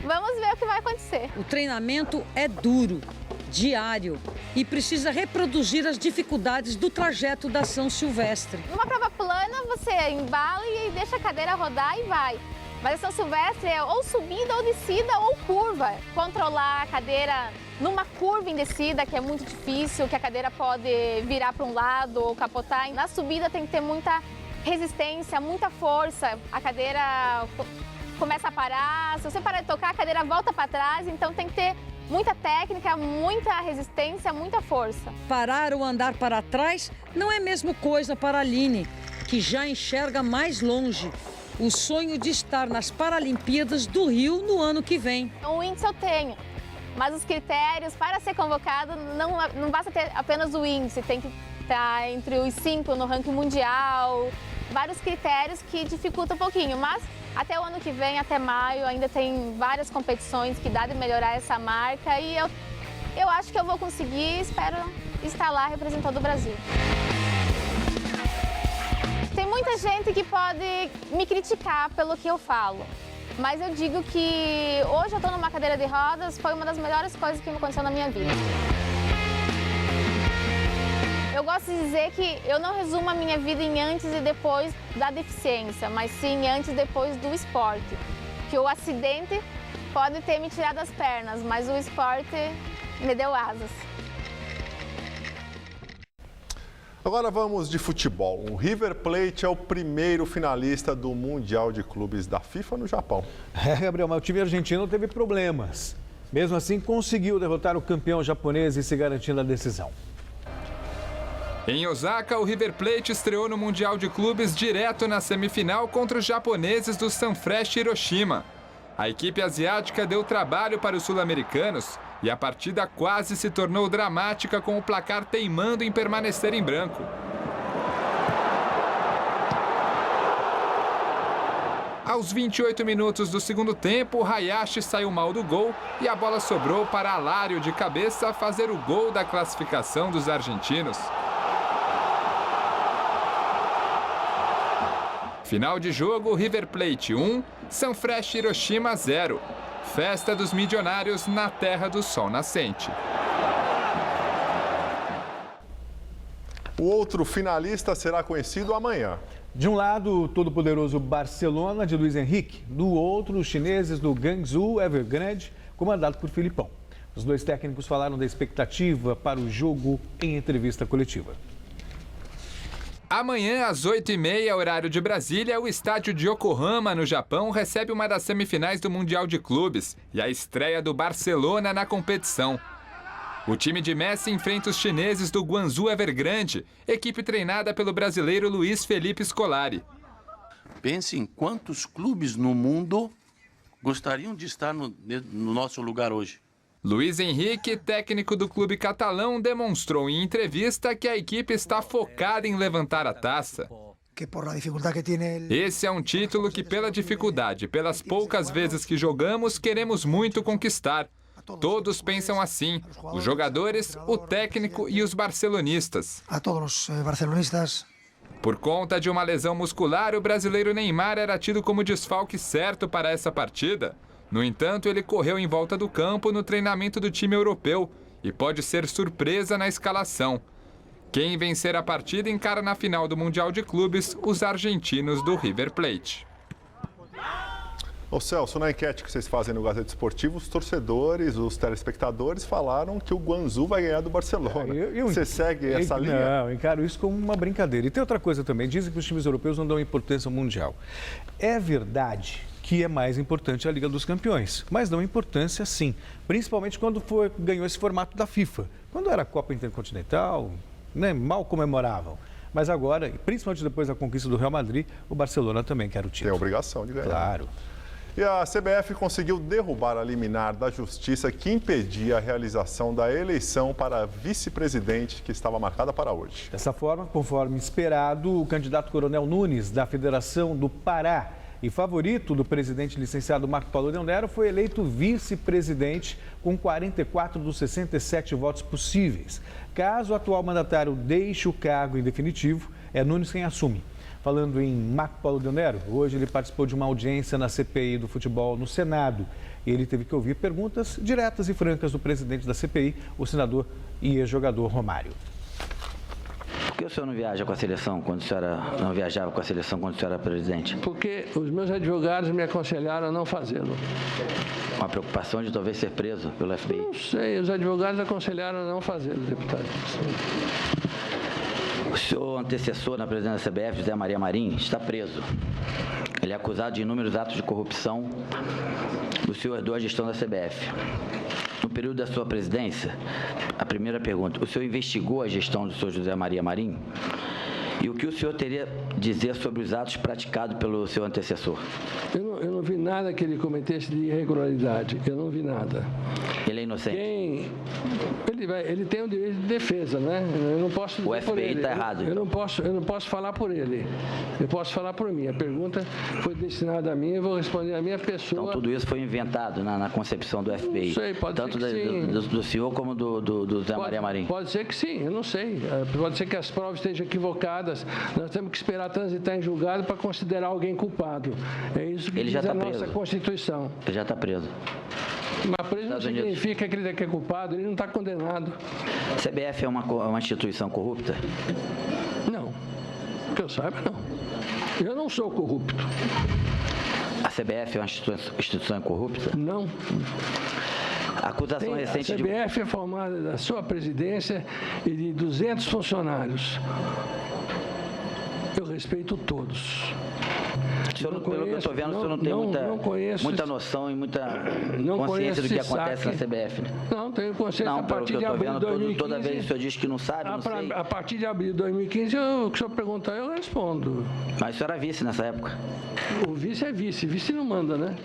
Vamos ver o que vai acontecer. O treinamento é duro, diário e precisa reproduzir as dificuldades do trajeto da São Silvestre. Numa prova plana, você embala e deixa a cadeira rodar e vai. Mas a São Silvestre é ou subida ou descida ou curva. Controlar a cadeira numa curva em descida, que é muito difícil, que a cadeira pode virar para um lado ou capotar. Na subida tem que ter muita resistência, muita força. A cadeira começa a parar, se você parar de tocar, a cadeira volta para trás, então tem que ter muita técnica, muita resistência, muita força. Parar ou andar para trás não é a mesma coisa para a Aline, que já enxerga mais longe. O sonho de estar nas Paralimpíadas do Rio no ano que vem. O índice eu tenho, mas os critérios para ser convocado não basta ter apenas o índice, tem que estar entre os 5 no ranking mundial, vários critérios que dificultam um pouquinho, mas até o ano que vem, até maio, ainda tem várias competições que dá de melhorar essa marca e eu acho que eu vou conseguir, espero estar lá representando o Brasil. Tem muita gente que pode me criticar pelo que eu falo, mas eu digo que hoje eu estou numa cadeira de rodas, foi uma das melhores coisas que me aconteceu na minha vida. posso dizer que eu não resumo a minha vida em antes e depois da deficiência, mas sim antes e depois do esporte. Que o acidente pode ter me tirado as pernas, mas o esporte me deu asas. Agora vamos de futebol. O River Plate é o primeiro finalista do Mundial de Clubes da FIFA no Japão. Gabriel, mas o time argentino teve problemas. Mesmo assim, conseguiu derrotar o campeão japonês e se garantir na decisão. Em Osaka, o River Plate estreou no Mundial de Clubes direto na semifinal contra os japoneses do Sanfrecce Hiroshima. A equipe asiática deu trabalho para os sul-americanos e a partida quase se tornou dramática com o placar teimando em permanecer em branco. Aos 28 minutos do segundo tempo, Hayashi saiu mal do gol e a bola sobrou para Alário de cabeça fazer o gol da classificação dos argentinos. Final de jogo, River Plate 1, Sanfrecce Hiroshima 0. Festa dos milionários na terra do sol nascente. O outro finalista será conhecido amanhã. De um lado, o todo-poderoso Barcelona de Luiz Henrique. Do outro, os chineses do Guangzhou Evergrande, comandado por Filipão. Os dois técnicos falaram da expectativa para o jogo em entrevista coletiva. Amanhã, às 8h30, horário de Brasília, o estádio de Yokohama, no Japão, recebe uma das semifinais do Mundial de Clubes e a estreia do Barcelona na competição. O time de Messi enfrenta os chineses do Guangzhou Evergrande, equipe treinada pelo brasileiro Luiz Felipe Scolari. Pense em quantos clubes no mundo gostariam de estar no nosso lugar hoje. Luiz Henrique, técnico do clube catalão, demonstrou em entrevista que a equipe está focada em levantar a taça. Esse é um título que, pela dificuldade, pelas poucas vezes que jogamos, queremos muito conquistar. Todos pensam assim, os jogadores, o técnico e os barcelonistas. Por conta de uma lesão muscular, o brasileiro Neymar era tido como desfalque certo para essa partida. No entanto, ele correu em volta do campo no treinamento do time europeu e pode ser surpresa na escalação. Quem vencer a partida encara na final do Mundial de Clubes os argentinos do River Plate. Ô Celso, na enquete que vocês fazem no Gazeta Esportivo, os torcedores, os telespectadores falaram que o Guangzhou vai ganhar do Barcelona. Você segue essa linha? Não, eu encaro isso como uma brincadeira. E tem outra coisa também, dizem que os times europeus não dão importância ao Mundial. É verdade que é mais importante a Liga dos Campeões, mas dão importância sim, principalmente quando ganhou esse formato da FIFA. Quando era a Copa Intercontinental, né, mal comemoravam. Mas agora, principalmente depois da conquista do Real Madrid, o Barcelona também quer o título. Tem a obrigação de ganhar. Claro. E a CBF conseguiu derrubar a liminar da Justiça que impedia a realização da eleição para vice-presidente que estava marcada para hoje. Dessa forma, conforme esperado, o candidato Coronel Nunes, da Federação do Pará, e favorito do presidente licenciado Marco Paulo Del Nero, foi eleito vice-presidente com 44 dos 67 votos possíveis. Caso o atual mandatário deixe o cargo em definitivo, é Nunes quem assume. Falando em Marco Paulo Del Nero, hoje ele participou de uma audiência na CPI do futebol no Senado. Ele teve que ouvir perguntas diretas e francas do presidente da CPI, o senador e ex-jogador Romário. Por que o senhor não viaja com a seleção quando não viajava com a seleção quando o senhor era presidente? Porque os meus advogados me aconselharam a não fazê-lo. Uma preocupação de talvez ser preso pelo FBI? Não sei, os advogados aconselharam a não fazê-lo, deputado. O seu antecessor na presidência da CBF, José Maria Marinho, está preso. Ele é acusado de inúmeros atos de corrupção do senhor herdou a gestão da CBF. No período da sua presidência, a primeira pergunta, o senhor investigou a gestão do senhor José Maria Marinho? E o que o senhor teria a dizer sobre os atos praticados pelo seu antecessor? Eu não vi nada que ele cometesse de irregularidade. Eu não vi nada. Ele é inocente? Ele tem o direito de defesa, né? Eu não posso dizer o FBI está errado. Eu não posso falar por ele. Eu posso falar por mim. A pergunta foi destinada a mim, eu vou responder a minha pessoa. Então tudo isso foi inventado na concepção do FBI? Não sei, pode tanto ser que sim. Do senhor como do Zé Maria Marinho? Pode ser que sim, eu não sei. Pode ser que as provas estejam equivocadas. Nós temos que esperar transitar em julgado para considerar alguém culpado. É isso que diz a nossa Constituição. Ele já está preso. Mas preso não significa que ele é culpado, ele não está condenado. A CBF é uma instituição corrupta? Não, que eu saiba, não. Eu não sou corrupto. A CBF é uma instituição corrupta? Não. A acusação recente a CBF é formada da sua presidência e de 200 funcionários. Eu respeito todos. Pelo que eu estou vendo, o senhor não tem muita noção e muita consciência do que acontece na CBF. Né? Não, tenho consciência. Não, a partir pelo que eu de abril de 2015... Toda vez que o senhor diz que não sabe, não sei. A partir de abril de 2015, o que o senhor perguntar, eu respondo. Mas o senhor era vice nessa época? O vice é vice. Vice não manda, né?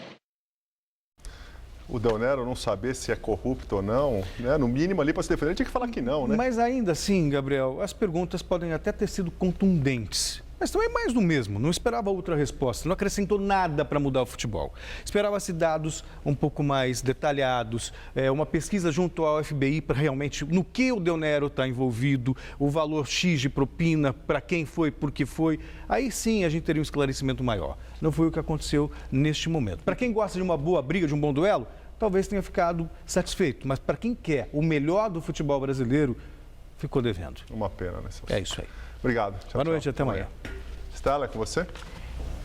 O Del Nero não saber se é corrupto ou não, né? No mínimo ali para se defender, tinha que falar que não, né? Mas ainda assim, Gabriel, as perguntas podem até ter sido contundentes. Mas também mais do mesmo, não esperava outra resposta, não acrescentou nada para mudar o futebol. Esperava-se dados um pouco mais detalhados, uma pesquisa junto ao FBI para realmente no que o Del Nero está envolvido, o valor X de propina, para quem foi, por que foi. Aí sim a gente teria um esclarecimento maior. Não foi o que aconteceu neste momento. Para quem gosta de uma boa briga, de um bom duelo, talvez tenha ficado satisfeito. Mas para quem quer o melhor do futebol brasileiro, ficou devendo. Uma pena, né? É isso aí. Obrigado. Boa noite, até amanhã. Stella, é com você?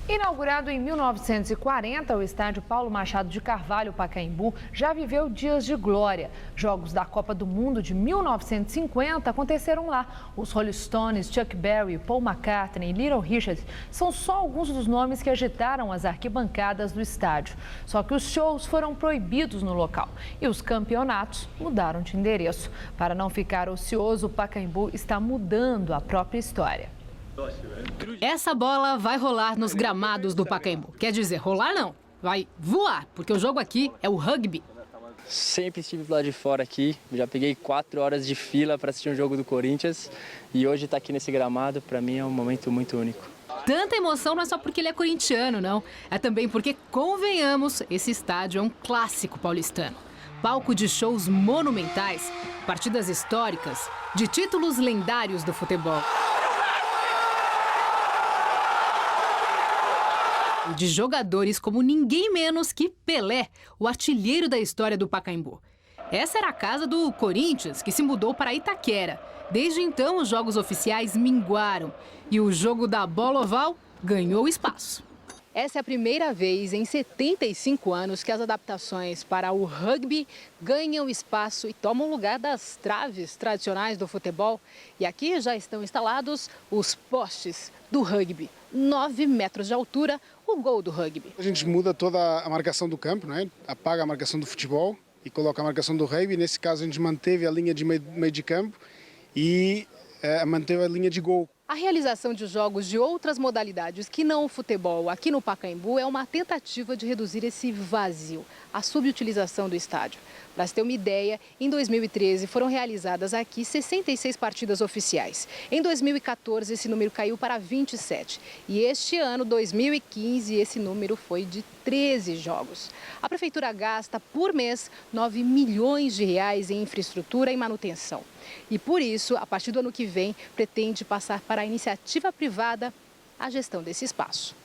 Inaugurado em 1940, o estádio Paulo Machado de Carvalho, Pacaembu, já viveu dias de glória. Jogos da Copa do Mundo de 1950 aconteceram lá. Os Rolling Stones, Chuck Berry, Paul McCartney e Little Richard são só alguns dos nomes que agitaram as arquibancadas do estádio. Só que os shows foram proibidos no local e os campeonatos mudaram de endereço. Para não ficar ocioso, o Pacaembu está mudando a própria história. Essa bola vai rolar nos gramados do Pacaembu. Quer dizer, rolar não, vai voar, porque o jogo aqui é o rugby. Sempre estive do lado de fora aqui, já peguei 4 horas de fila para assistir um jogo do Corinthians e hoje estar aqui nesse gramado, para mim é um momento muito único. Tanta emoção não é só porque ele é corintiano, não. É também porque, convenhamos, esse estádio é um clássico paulistano. Palco de shows monumentais, partidas históricas, de títulos lendários do futebol. De jogadores como ninguém menos que Pelé, o artilheiro da história do Pacaembu. Essa era a casa do Corinthians, que se mudou para Itaquera. Desde então, os jogos oficiais minguaram e o jogo da bola oval ganhou espaço. Essa é a primeira vez em 75 anos que as adaptações para o rugby ganham espaço e tomam lugar das traves tradicionais do futebol. E aqui já estão instalados os postes do rugby. 9 metros de altura, o gol do rugby. A gente muda toda a marcação do campo, né? Apaga a marcação do futebol e coloca a marcação do rugby. Nesse caso, a gente manteve a linha de meio de campo e manteve a linha de gol. A realização de jogos de outras modalidades que não o futebol aqui no Pacaembu é uma tentativa de reduzir esse vazio, a subutilização do estádio. Para se ter uma ideia, em 2013 foram realizadas aqui 66 partidas oficiais. Em 2014 esse número caiu para 27 e este ano, 2015, esse número foi de 13 jogos. A prefeitura gasta por mês 9 milhões de reais em infraestrutura e manutenção. E por isso, a partir do ano que vem, pretende passar para a iniciativa privada a gestão desse espaço.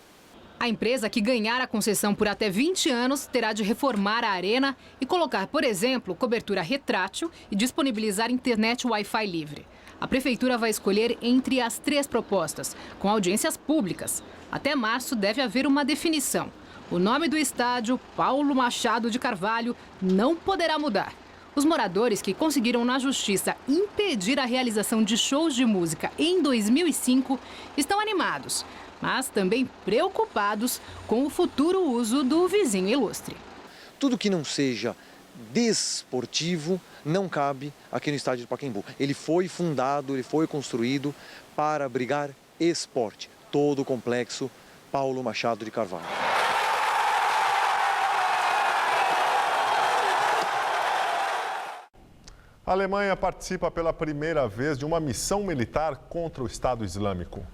A empresa que ganhar a concessão por até 20 anos terá de reformar a arena e colocar, por exemplo, cobertura retrátil e disponibilizar internet Wi-Fi livre. A prefeitura vai escolher entre as 3 propostas, com audiências públicas. Até março deve haver uma definição. O nome do estádio, Paulo Machado de Carvalho, não poderá mudar. Os moradores que conseguiram na justiça impedir a realização de shows de música em 2005 estão animados, mas também preocupados com o futuro uso do vizinho ilustre. Tudo que não seja desportivo não cabe aqui no estádio do Pacaembu. Ele foi fundado, ele foi construído para abrigar esporte. Todo o complexo Paulo Machado de Carvalho. A Alemanha participa pela primeira vez de uma missão militar contra o Estado Islâmico.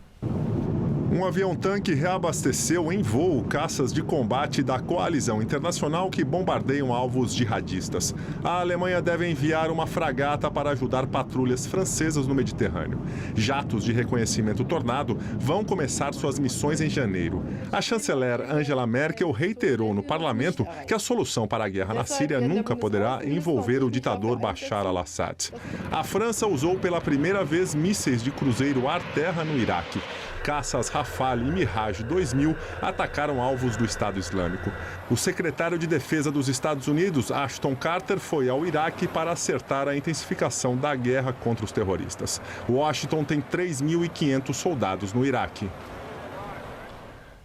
Um avião-tanque reabasteceu em voo caças de combate da coalizão internacional que bombardeiam alvos jihadistas. A Alemanha deve enviar uma fragata para ajudar patrulhas francesas no Mediterrâneo. Jatos de reconhecimento Tornado vão começar suas missões em janeiro. A chanceler Angela Merkel reiterou no parlamento que a solução para a guerra na Síria nunca poderá envolver o ditador Bashar al-Assad. A França usou pela primeira vez mísseis de cruzeiro ar-terra no Iraque. Caças Rafale e Mirage 2000 atacaram alvos do Estado Islâmico. O secretário de Defesa dos Estados Unidos, Ashton Carter, foi ao Iraque para acertar a intensificação da guerra contra os terroristas. Washington tem 3.500 soldados no Iraque.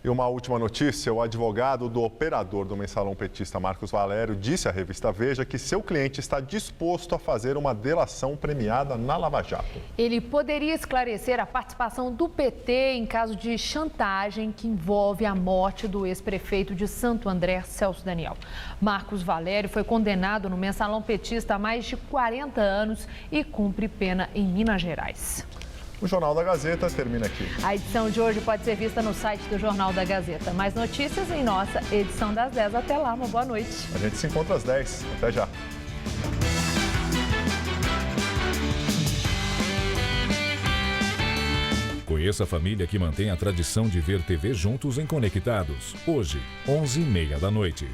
E uma última notícia, o advogado do operador do mensalão petista Marcos Valério disse à revista Veja que seu cliente está disposto a fazer uma delação premiada na Lava Jato. Ele poderia esclarecer a participação do PT em caso de chantagem que envolve a morte do ex-prefeito de Santo André, Celso Daniel. Marcos Valério foi condenado no mensalão petista há mais de 40 anos e cumpre pena em Minas Gerais. O Jornal da Gazeta termina aqui. A edição de hoje pode ser vista no site do Jornal da Gazeta. Mais notícias em nossa edição das 10. Até lá, uma boa noite. A gente se encontra às 10. Até já. Conheça a família que mantém a tradição de ver TV juntos em Conectados. Hoje, 11h30 da noite.